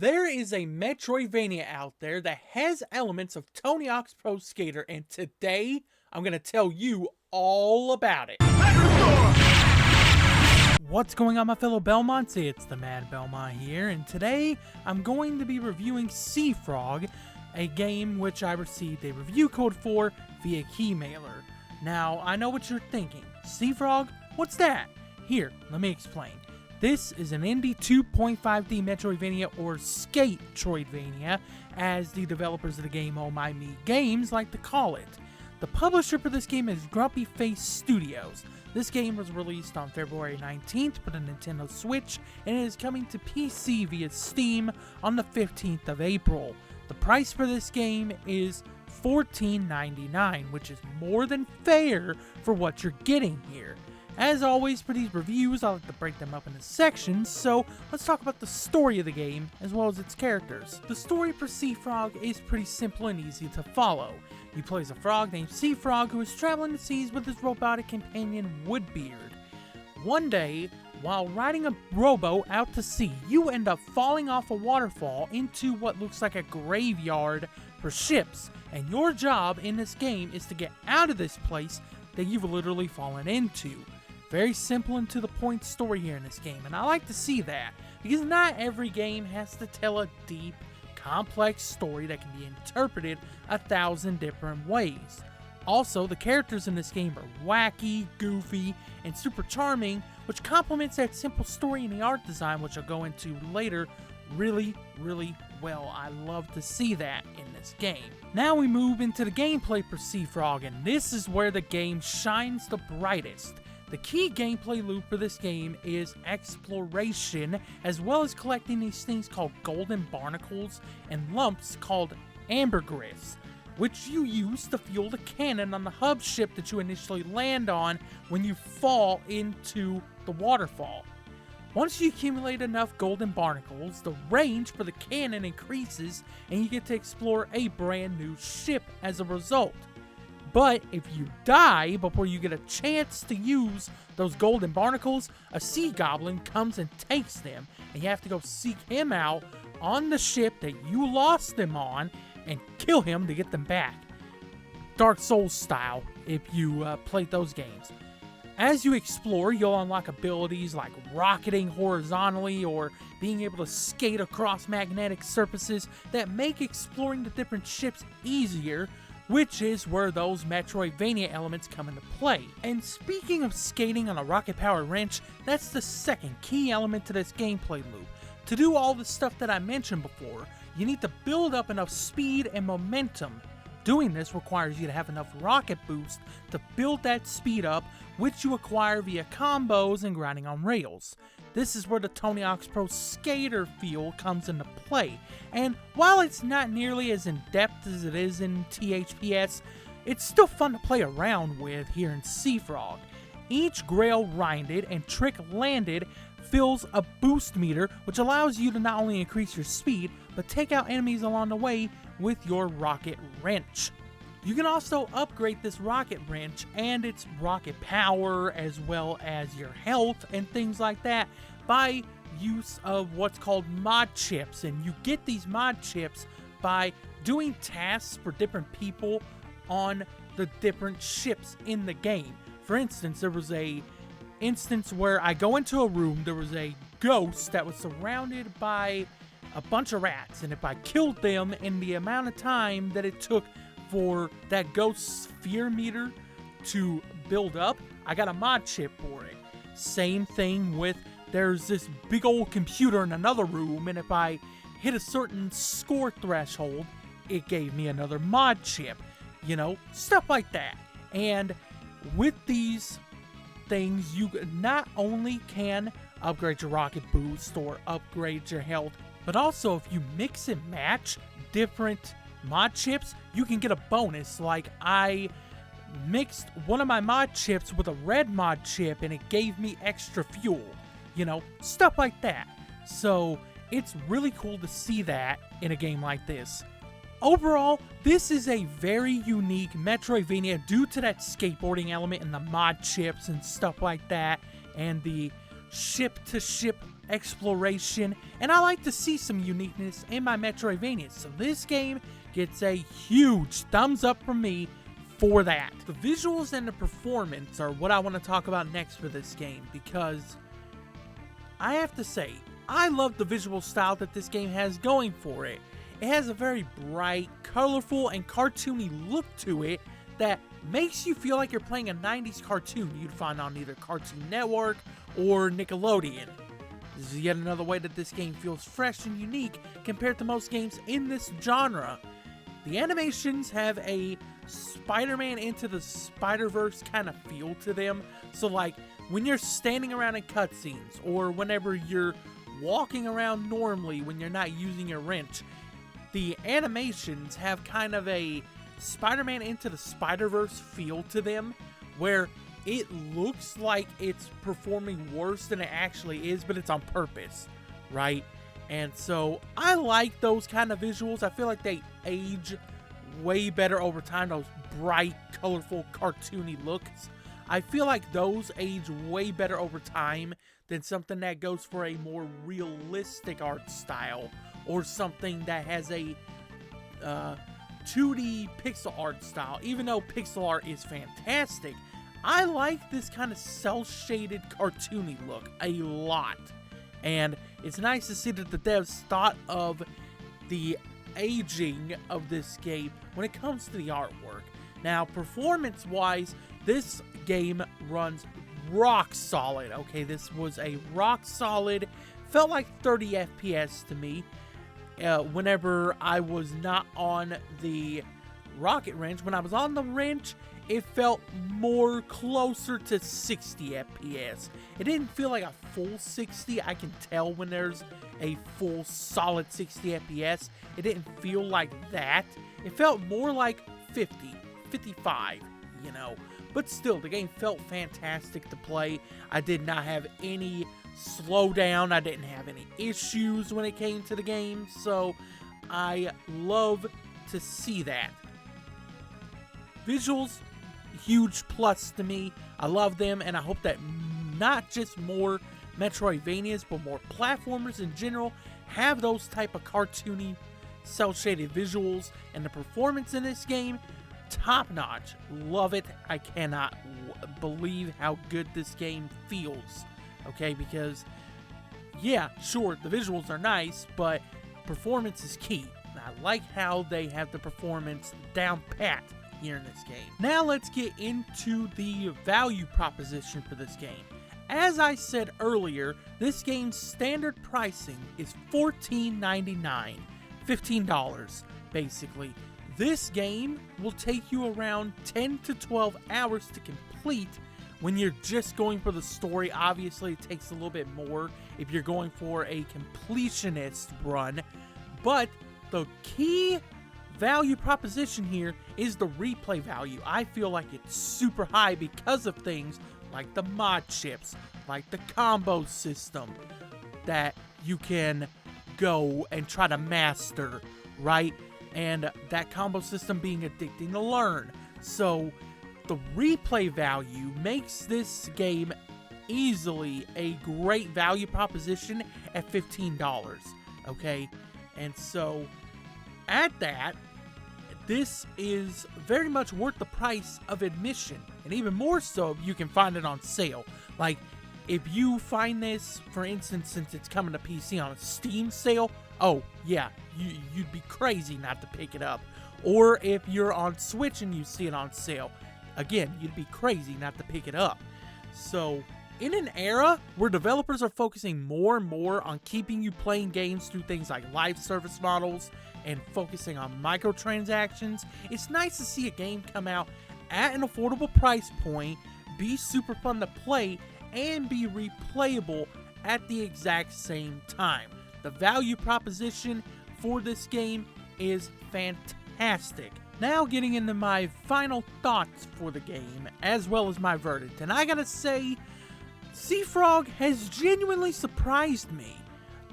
There is a Metroidvania out there that has elements of Tony Hawk's Pro Skater, and today I'm going to tell you all about it. What's going on, my fellow Belmonts? It's the Mad Belmont here, and today I'm going to be reviewing Seafrog, a game which I received a review code for via Keymailer. Now, I know what you're thinking. Seafrog? What's that? Here, let me explain. This is an indie 2.5D Metroidvania, or Skatetroidvania, as the developers of the game Oh My Me Games like to call it. The publisher for this game is Grumpy Face Studios. This game was released on February 19th for the Nintendo Switch, and it is coming to PC via Steam on the 15th of April. The price for this game is $14.99, which is more than fair for what you're getting here. As always, for these reviews, I like to break them up into sections, so let's talk about the story of the game, as well as its characters. The story for Seafrog is pretty simple and easy to follow. You play as a frog named Seafrog who is traveling the seas with his robotic companion Woodbeard. One day, while riding a rowboat out to sea, you end up falling off a waterfall into what looks like a graveyard for ships, and your job in this game is to get out of this place that you've literally fallen into. Very simple and to the point story here in this game, and I like to see that, because not every game has to tell a deep, complex story that can be interpreted 1,000 different ways. Also, the characters in this game are wacky, goofy, and super charming, which complements that simple story and the art design, which I'll go into later, really well. I love to see that in this game. Now we move into the gameplay for Seafrog, and this is where the game shines the brightest. The key gameplay loop for this game is exploration, as well as collecting these things called golden barnacles and lumps called ambergris, which you use to fuel the cannon on the hub ship that you initially land on when you fall into the waterfall. Once you accumulate enough golden barnacles, the range for the cannon increases and you get to explore a brand new ship as a result. But if you die before you get a chance to use those golden barnacles, a sea goblin comes and takes them, and you have to go seek him out on the ship that you lost them on and kill him to get them back. Dark Souls style, if you played those games. As you explore, you'll unlock abilities like rocketing horizontally or being able to skate across magnetic surfaces that make exploring the different ships easier, which is where those Metroidvania elements come into play. And speaking of skating on a rocket-powered wrench, that's the second key element to this gameplay loop. To do all the stuff that I mentioned before, you need to build up enough speed and momentum. Doing this requires you to have enough rocket boost to build that speed up, which you acquire via combos and grinding on rails. This is where the Tony Hawk's Pro Skater feel comes into play, and while it's not nearly as in-depth as it is in THPS, it's still fun to play around with here in Seafrog. Each grail grinded and trick landed fills a boost meter, which allows you to not only increase your speed, but take out enemies along the way with your rocket wrench. You can also upgrade this rocket wrench and its rocket power, as well as your health and things like that, by use of what's called mod chips. And you get these mod chips by doing tasks for different people on the different ships in the game. For instance, there was a instance where I go into a room, there was a ghost that was surrounded by a bunch of rats, and if I killed them in the amount of time that it took for that ghost's fear meter to build up, I got a mod chip for it. Same thing with, there's this big old computer in another room, and if I hit a certain score threshold, it gave me another mod chip. You know, stuff like that. And with these things, you not only can upgrade your rocket boost or upgrade your health, but also if you mix and match different mod chips, you can get a bonus. Like, I mixed one of my mod chips with a red mod chip and it gave me extra fuel. You know, stuff like that. So it's really cool to see that in a game like this. Overall, this is a very unique Metroidvania due to that skateboarding element and the mod chips and stuff like that, and the ship-to-ship exploration, and I like to see some uniqueness in my Metroidvania. So this game gets a huge thumbs up from me for that. The visuals and the performance are what I want to talk about next for this game, because I have to say, I love the visual style that this game has going for it. It has a very bright, colorful, and cartoony look to it that makes you feel like you're playing a 90s cartoon you'd find on either Cartoon Network or Nickelodeon. This is yet another way that this game feels fresh and unique compared to most games in this genre. The animations have a Spider-Man Into the Spider-Verse kind of feel to them. So like when you're standing around in cutscenes, or whenever you're walking around normally when you're not using your wrench, the animations have kind of a Spider-Man Into the Spider-Verse feel to them, where it looks like it's performing worse than it actually is, but it's on purpose, right? And so I like those kind of visuals. I feel like they age way better over time, those bright, colorful, cartoony looks. I feel like those age way better over time than something that goes for a more realistic art style, or something that has a 2D pixel art style. Even though pixel art is fantastic, I like this kind of cel-shaded cartoony look a lot. And it's nice to see that the devs thought of the aging of this game when it comes to the artwork. Now, performance-wise, this game runs rock solid. Okay, this was a rock solid, felt like 30 FPS to me. Whenever I was not on the rocket wrench, when I was on the wrench, it felt more closer to 60 FPS. It didn't feel like a full 60. I can tell when there's a full solid 60 FPS. It didn't feel like that. It felt more like 50, 55, you know. But still, the game felt fantastic to play. I did not have any slowdown. I didn't have any issues when it came to the game. So I love to see that. Visuals, huge plus to me. I love them, and I hope that not just more Metroidvanias, but more platformers in general have those type of cartoony, cel-shaded visuals. And the performance in this game, top notch. Love it. I cannot believe how good this game feels. Okay, because yeah, sure, the visuals are nice, but performance is key. And I like how they have the performance down pat here in this game. Now let's get into the value proposition for this game. As I said earlier, this game's standard pricing is $14.99, $15 basically. This game will take you around 10 to 12 hours to complete when you're just going for the story. Obviously, it takes a little bit more if you're going for a completionist run, but the key value proposition here is the replay value. I feel like it's super high because of things like the mod chips, like the combo system that you can go and try to master, right? And that combo system being addicting to learn. So the replay value makes this game easily a great value proposition at $15, okay? And so at that, this is very much worth the price of admission, and even more so if you can find it on sale. Like, if you find this, for instance, since it's coming to PC on a Steam sale, oh yeah, you'd be crazy not to pick it up. Or if you're on Switch and you see it on sale, again, you'd be crazy not to pick it up. So, in an era where developers are focusing more and more on keeping you playing games through things like live service models and focusing on microtransactions, it's nice to see a game come out at an affordable price point, be super fun to play, and be replayable at the exact same time. The value proposition for this game is fantastic. Now getting into my final thoughts for the game, as well as my verdict, and I gotta say, Seafrog has genuinely surprised me.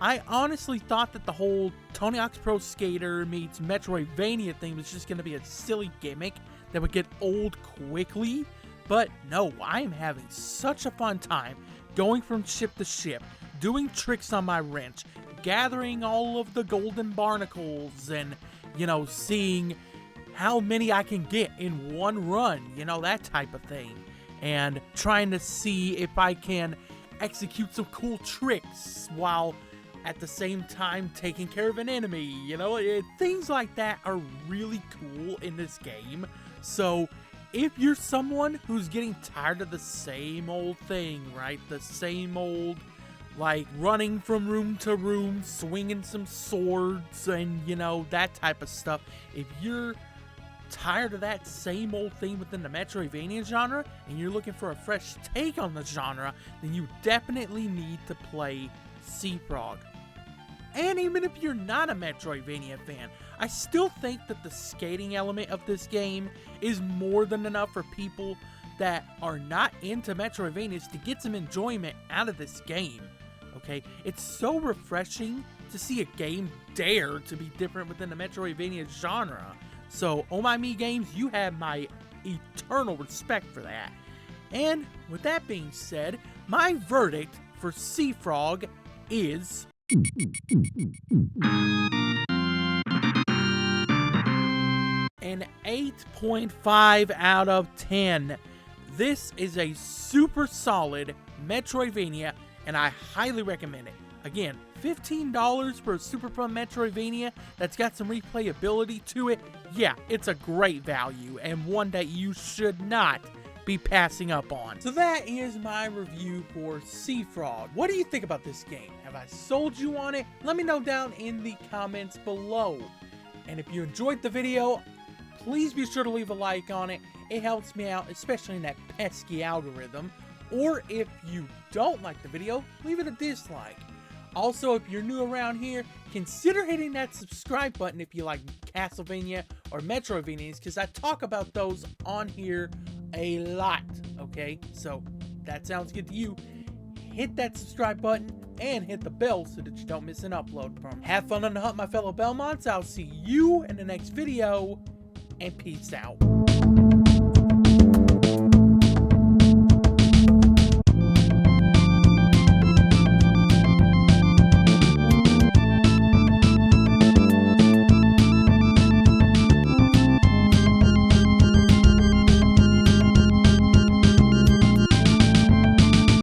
I honestly thought that the whole Tony Hawk's Pro Skater meets Metroidvania thing was just going to be a silly gimmick that would get old quickly, but no, I am having such a fun time going from ship to ship, doing tricks on my wrench, gathering all of the golden barnacles, and, you know, seeing how many I can get in one run, you know, that type of thing. And trying to see if I can execute some cool tricks while at the same time taking care of an enemy, you know, things like that are really cool in this game. So if you're someone who's getting tired of the same old thing, right, the same old, like, running from room to room, swinging some swords, and, you know, that type of stuff, if you're tired of that same old thing within the Metroidvania genre, and you're looking for a fresh take on the genre, then you definitely need to play Seafrog. And even if you're not a Metroidvania fan, I still think that the skating element of this game is more than enough for people that are not into Metroidvanias to get some enjoyment out of this game. Okay, it's so refreshing to see a game dare to be different within the Metroidvania genre. So, Oh My Me Games, you have my eternal respect for that. And with that being said, my verdict for Seafrog is an 8.5 out of 10. This is a super solid Metroidvania, and I highly recommend it. Again, $15 for a super fun Metroidvania that's got some replayability to it. Yeah, it's a great value, and one that you should not be passing up on. So that is my review for Seafrog. What do you think about this game? Have I sold you on it? Let me know down in the comments below. And if you enjoyed the video, please be sure to leave a like on it. It helps me out, especially in that pesky algorithm. Or if you don't like the video, leave it a dislike. Also, if you're new around here, consider hitting that subscribe button if you like Castlevania or Metroidvanias, because I talk about those on here a lot, okay? So, that sounds good to you. Hit that subscribe button and hit the bell so that you don't miss an upload from me. Have fun on the hunt, my fellow Belmonts. I'll see you in the next video, and peace out.